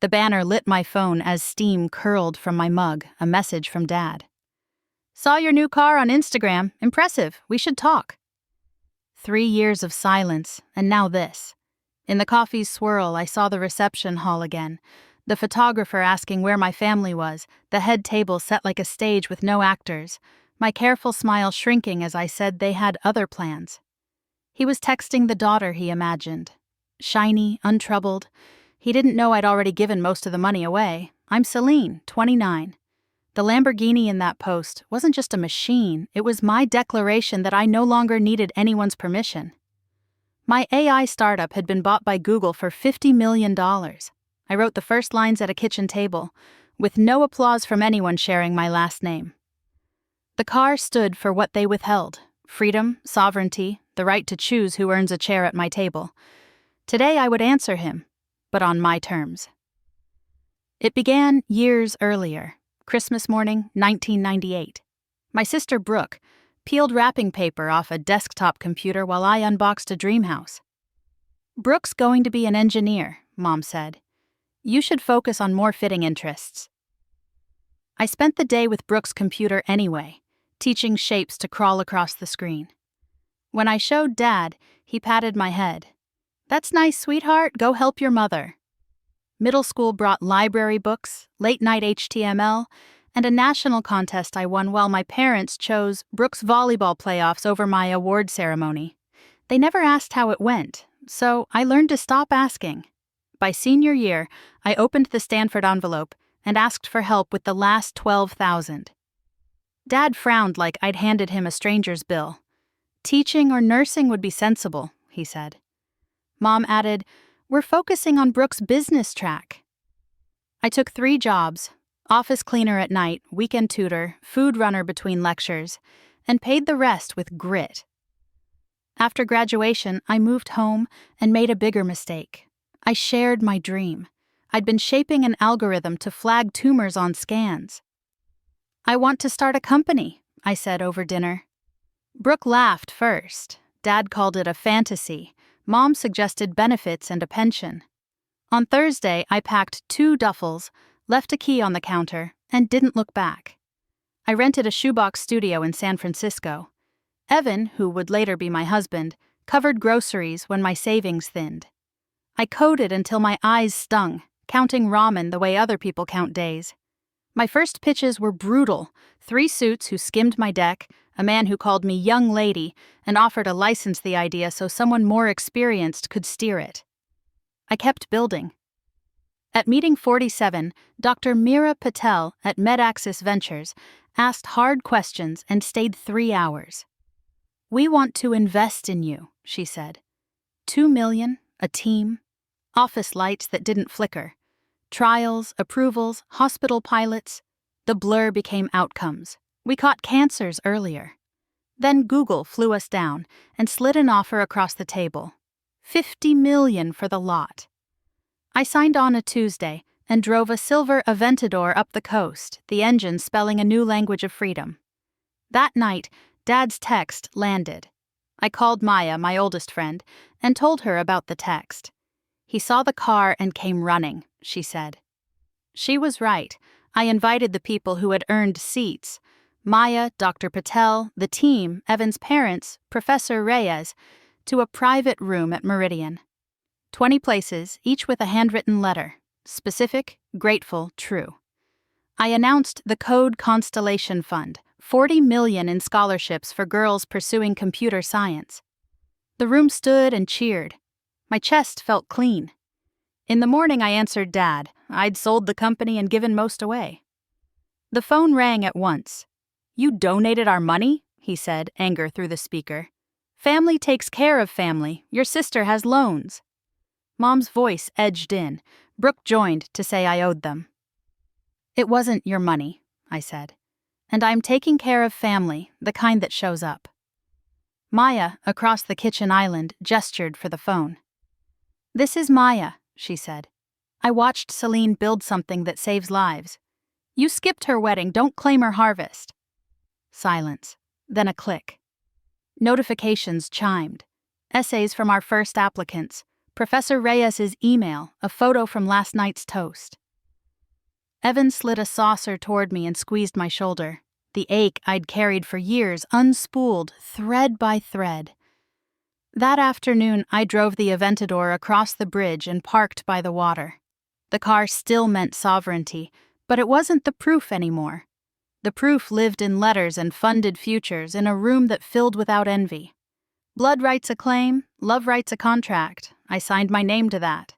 The banner lit my phone as steam curled from my mug, a message from Dad. "Saw your new car on Instagram. Impressive. We should talk." 3 years of silence, and now this. In the coffee's swirl, I saw the reception hall again. The photographer asking where my family was, the head table set like a stage with no actors, my careful smile shrinking as I said they had other plans. He was texting the daughter he imagined. Shiny, untroubled. He didn't know I'd already given most of the money away. I'm Celine, 29. The Lamborghini in that post wasn't just a machine, it was my declaration that I no longer needed anyone's permission. My AI startup had been bought by Google for $50 million. I wrote the first lines at a kitchen table, with no applause from anyone sharing my last name. The car stood for what they withheld: freedom, sovereignty, the right to choose who earns a chair at my table. Today I would answer him, but on my terms. It began years earlier, Christmas morning, 1998. My sister Brooke peeled wrapping paper off a desktop computer while I unboxed a dream house. "Brooke's going to be an engineer," Mom said. "You should focus on more fitting interests." I spent the day with Brooke's computer anyway, teaching shapes to crawl across the screen. When I showed Dad, he patted my head. "That's nice, sweetheart. Go help your mother." Middle school brought library books, late-night HTML, and a national contest I won while my parents chose Brooke's volleyball playoffs over my award ceremony. They never asked how it went, so I learned to stop asking. By senior year, I opened the Stanford envelope and asked for help with the last $12,000. Dad frowned like I'd handed him a stranger's bill. "Teaching or nursing would be sensible," he said. Mom added, "We're focusing on Brooke's business track." I took 3 jobs: office cleaner at night, weekend tutor, food runner between lectures, and paid the rest with grit. After graduation, I moved home and made a bigger mistake. I shared my dream. I'd been shaping an algorithm to flag tumors on scans. "I want to start a company," I said over dinner. Brooke laughed first. Dad called it a fantasy. Mom suggested benefits and a pension. On Thursday, I packed 2 duffels, left a key on the counter, and didn't look back. I rented a shoebox studio in San Francisco. Evan, who would later be my husband, covered groceries when my savings thinned. I coded until my eyes stung, counting ramen the way other people count days. My first pitches were brutal: 3 suits who skimmed my deck, a man who called me young lady and offered to license the idea so someone more experienced could steer it. I kept building. At meeting 47, Dr. Meera Patel at MedAxis Ventures asked hard questions and stayed 3 hours. "We want to invest in you," she said. $2 million, a team, office lights that didn't flicker, trials, approvals, hospital pilots. The blur became outcomes. We caught cancers earlier. Then Google flew us down and slid an offer across the table. $50 million for the lot. I signed on a Tuesday and drove a silver Aventador up the coast, the engine spelling a new language of freedom. That night, Dad's text landed. I called Maya, my oldest friend, and told her about the text. "He saw the car and came running," she said. She was right. I invited the people who had earned seats: Maya, Dr. Patel, the team, Evan's parents, Professor Reyes, to a private room at Meridian. 20 places, each with a handwritten letter: specific, grateful, true. I announced the Code Constellation Fund, $40 million in scholarships for girls pursuing computer science. The room stood and cheered. My chest felt clean. In the morning, I answered Dad. I'd sold the company and given most away. The phone rang at once. "You donated our money?" he said, anger through the speaker. "Family takes care of family. Your sister has loans." Mom's voice edged in. Brooke joined to say I owed them. "It wasn't your money," I said. "And I'm taking care of family, the kind that shows up." Maya, across the kitchen island, gestured for the phone. "This is Maya," she said. "I watched Celine build something that saves lives. You skipped her wedding, don't claim her harvest." Silence, then a click. Notifications chimed. Essays from our first applicants. Professor Reyes's email, a photo from last night's toast. Evan slid a saucer toward me and squeezed my shoulder. The ache I'd carried for years unspooled, thread by thread. That afternoon, I drove the Aventador across the bridge and parked by the water. The car still meant sovereignty, but it wasn't the proof anymore. The proof lived in letters and funded futures in a room that filled without envy. Blood writes a claim, love writes a contract. I signed my name to that.